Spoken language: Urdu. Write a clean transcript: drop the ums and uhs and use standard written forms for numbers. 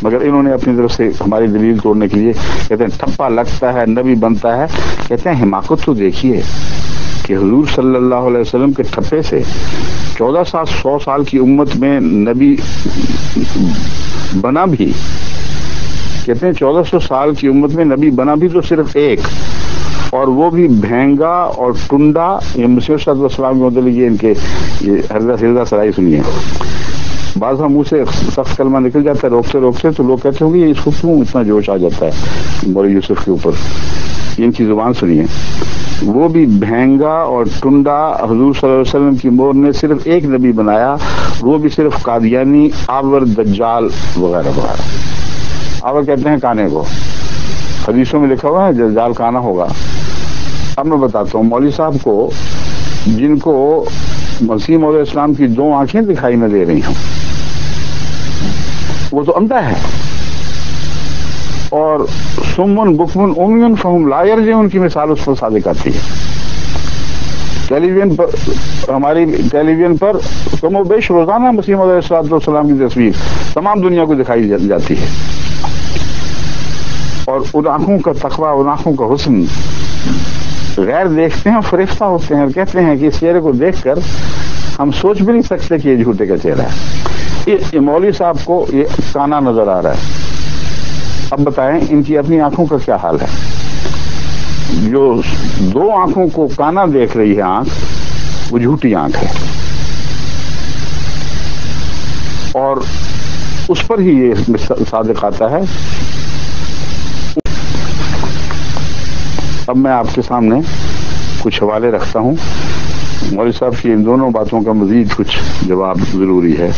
مگر انہوں نے اپنی طرف سے ہماری دلیل توڑنے کے لیے کہتے ہیں ٹھپا لگتا ہے نبی بنتا ہے. کہتے ہیں حماقت تو دیکھیے کہ حضور صلی اللہ علیہ وسلم کے ٹھپے سے 1400 سال کی امت میں نبی بنا بھی. کہتے ہیں 1400 سال کی امت میں نبی بنا بھی تو صرف ایک, اور وہ بھی بھینگا اور ٹنڈا. یہ مسیح صلی اللہ علیہ وسلم کے ان کے یہ ہردہ سرائی سنیے. بعض ہم منہ سے سخت کلمہ نکل جاتا ہے روکتے روکتے, تو لوگ کہتے ہوں گے اس کو کیوں اتنا جوش آ جاتا ہے مولوی یوسف کے اوپر. ان کی زبان سنیے. وہ بھی بھینگا اور ٹنڈا حضور صلی اللہ علیہ وسلم کی مور نے صرف ایک نبی بنایا, وہ بھی صرف قادیانی, آور, دجال وغیرہ وغیرہ. آور کہتے ہیں کانے کو, حدیثوں میں لکھا ہوا ہے دجال کانا ہوگا. اب میں بتاتا ہوں مولوی صاحب کو جن کو مسیح موعود اسلام کی 2 آنکھیں دکھائی نہ دے رہی ہوں, وہ تو اندھا ہے. اور سمن بکمن امیون فہم لا یرجعون کی مثال اس پر صادق آتی ہے. ٹیلی ویژن پر, ہماری ٹیلی ویژن پر کم و بیش روزانہ مسیح موعود السلام کی تصویر تمام دنیا کو دکھائی جاتی ہے. اور ان آنکھوں کا تقویٰ, ان آنکھوں کا حسن غیر دیکھتے ہیں, فریفتہ ہوتے ہیں اور کہتے ہیں کہ اس چہرے کو دیکھ کر ہم سوچ بھی نہیں سکتے کہ یہ جھوٹے کا چہرہ ہے. یہ مولوی صاحب کو یہ کانا نظر آ رہا ہے. اب بتائیں ان کی اپنی آنکھوں کا کیا حال ہے؟ جو 2 آنکھوں کو کانا دیکھ رہی ہے آنکھ, وہ جھوٹی آنکھ ہے, اور اس پر ہی یہ صادق آتا ہے. اب میں آپ کے سامنے کچھ حوالے رکھتا ہوں. مولوی صاحب کی ان دونوں باتوں کا مزید کچھ جواب ضروری ہے.